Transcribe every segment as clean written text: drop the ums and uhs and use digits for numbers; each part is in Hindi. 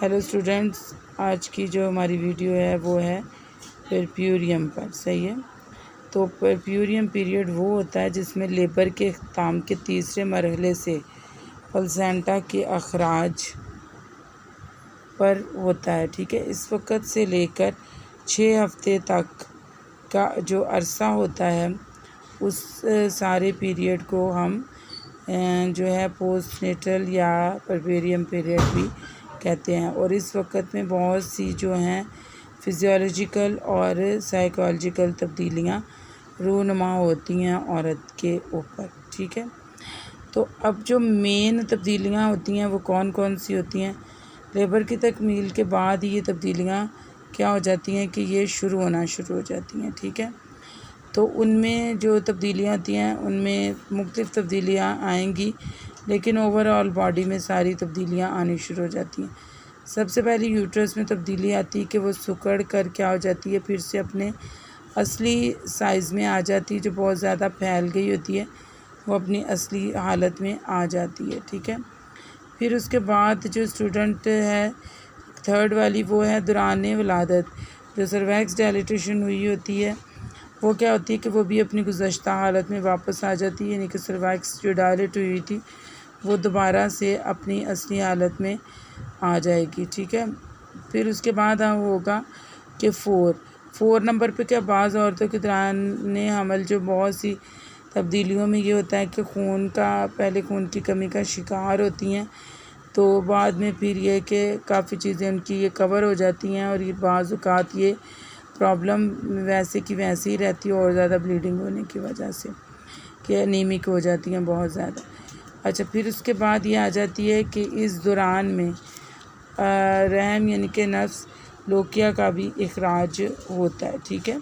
हेलो स्टूडेंट्स, आज की जो हमारी वीडियो है वो है परप्यूरियम पर। सही है। तो परप्यूरियम पीरियड वो होता है जिसमें लेबर के इख्तिताम के तीसरे मरहले से प्लेसेंटा के अखराज पर होता है। ठीक है। इस वक्त से लेकर 6 हफ्ते तक का जो अरसा होता है उस सारे पीरियड को हम जो है पोस्टनेटल या परप्यूरियम पीरियड भी कहते हैं। और इस वक्त में बहुत सी जो हैं फिजियोलॉजिकल और साइकोलॉजिकल तब्दीलियां रूनुमा होती हैं औरत के ऊपर। ठीक है। तो अब जो मेन तब्दीलियां होती हैं वो कौन कौन सी होती हैं? लेबर की तकमील के बाद ये तब्दीलियां क्या हो जाती हैं कि ये होना शुरू हो जाती हैं। ठीक है। तो उनमें जो तब्दीलियां होती हैं उनमें मुख्तलिफ़ तब्दीलियां आएंगी, लेकिन ओवरऑल बॉडी में सारी तब्दीलियां आनी शुरू हो जाती हैं। सबसे पहले यूट्रस में तब्दीली आती है कि वो सिकुड़ कर क्या हो जाती है, फिर से अपने असली साइज़ में आ जाती है। जो बहुत ज़्यादा फैल गई होती है वो अपनी असली हालत में आ जाती है। ठीक है। फिर उसके बाद जो स्टूडेंट है थर्ड वाली वो है दौरान वलादत। जो सर्वैक्स डायलिटेशन हुई होती है वो क्या होती है कि वो भी अपनी गुज़श्ता हालत में वापस आ जाती है, यानी कि सर्वैक्स जो डायलेट हुई थी वो दोबारा से अपनी असली हालत में आ जाएगी। ठीक है। फिर उसके बाद होगा कि 4 नंबर पे क्या बाज़ औरतों के दौरान हमल जो बहुत सी तब्दीलियों में ये होता है कि पहले खून की कमी का शिकार होती हैं, तो बाद में फिर ये कि काफ़ी चीज़ें उनकी ये कवर हो जाती हैं और ये बाज़ औक़ात ये प्रॉब्लम वैसे की वैसे ही रहती है और ज़्यादा ब्लीडिंग होने की वजह से कि एनीमिक हो जाती हैं बहुत ज़्यादा। अच्छा, फिर उसके बाद ये आ जाती है कि इस दौरान में रहम यानी कि नफ्स लोकिया का भी इखराज होता है। ठीक है।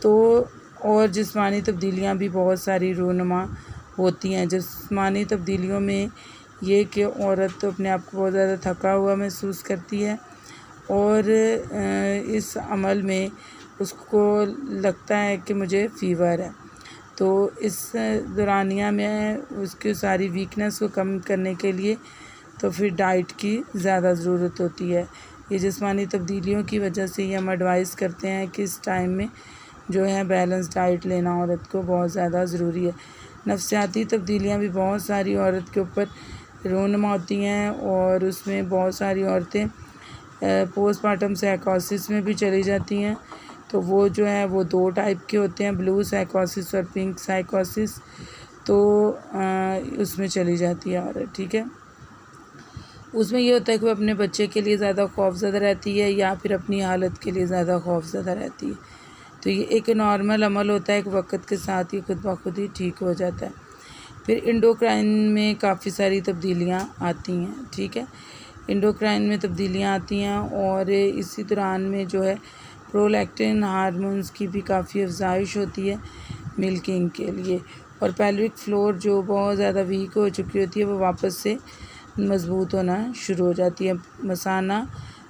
तो और जिस्मानी तब्दीलियां भी बहुत सारी रूनुमा होती हैं। जिस्मानी तब्दीलियों में ये कि औरत तो अपने आप को बहुत ज़्यादा थका हुआ महसूस करती है और इस अमल में उसको लगता है कि मुझे फ़ीवर है। तो इस दौरानिया में उसकी सारी वीकनेस को कम करने के लिए तो फिर डाइट की ज़्यादा ज़रूरत होती है। ये जिस्मानी तब्दीलियों की वजह से ही हम एडवाइस करते हैं कि इस टाइम में जो है बैलेंस डाइट लेना औरत को बहुत ज़्यादा ज़रूरी है। नफ्सियाती तब्दीलियाँ भी बहुत सारी औरत के ऊपर रूनुमा होती हैं और उसमें बहुत सारी औरतें पोस्टमार्टम साइकोसिस में भी चली जाती हैं। तो वो जो है वो 2 टाइप के होते हैं, ब्लू साइकोसिस और पिंक साइकोसिस। तो उसमें चली जाती है औरत। ठीक है। उसमें ये होता है कि वो अपने बच्चे के लिए ज़्यादा खौफज़दा रहती है या फिर अपनी हालत के लिए ज़्यादा खौफज़दा रहती है। तो ये एक नॉर्मल अमल होता है कि वक्त के साथ ही खुद ब खुद ही ठीक हो जाता है। फिर इंडोक्राइन में काफ़ी सारी तब्दीलियाँ आती हैं। ठीक है। इंडोक्राइन में तब्दीलियाँ आती हैं और इसी दौरान में जो है प्रोलैक्टिन हार्मोन्स की भी काफ़ी अफजाइश होती है मिल्किंग के लिए। और पेल्विक फ्लोर जो बहुत ज़्यादा वीक हो चुकी होती है वो वापस से मज़बूत होना शुरू हो जाती है। मसाना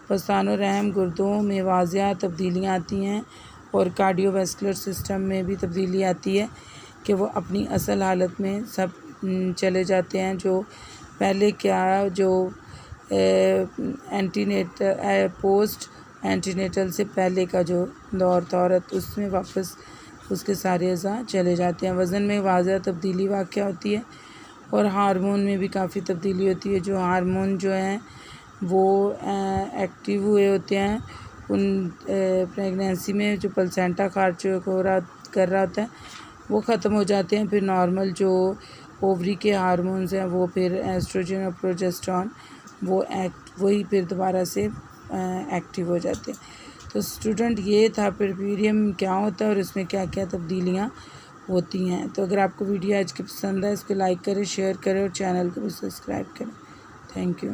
पस्तानो रहम गुर्दों में वाज़िया तब्दीलियाँ आती हैं और कार्डियोवैस्कुलर सिस्टम में भी तब्दीली आती है कि वो अपनी असल हालत में सब चले जाते हैं। जो पहले जो पोस्ट एंटीनेटल से पहले का जो दौर था औरत उसमें वापस उसके सारे अज़ा चले जाते हैं। वज़न में वाज़िया तब्दीली वाक़या होती है और हार्मोन में भी काफ़ी तब्दीली होती है। जो हार्मोन जो हैं वो एक्टिव हुए होते हैं उन प्रेगनेंसी में जो प्लेसेंटा कर रहा होता है वो ख़त्म हो जाते हैं। फिर नॉर्मल जो ओवरी के हार्मोन्स हैं वो फिर एस्ट्रोजन और प्रोजेस्टेरॉन वही फिर दोबारा से एक्टिव हो जाते हैं। तो स्टूडेंट ये था परप्यूरियम क्या होता है और इसमें क्या क्या तब्दीलियाँ होती हैं। तो अगर आपको वीडियो आज की पसंद है इसको लाइक करें, शेयर करें और चैनल को भी सब्सक्राइब करें। Thank you.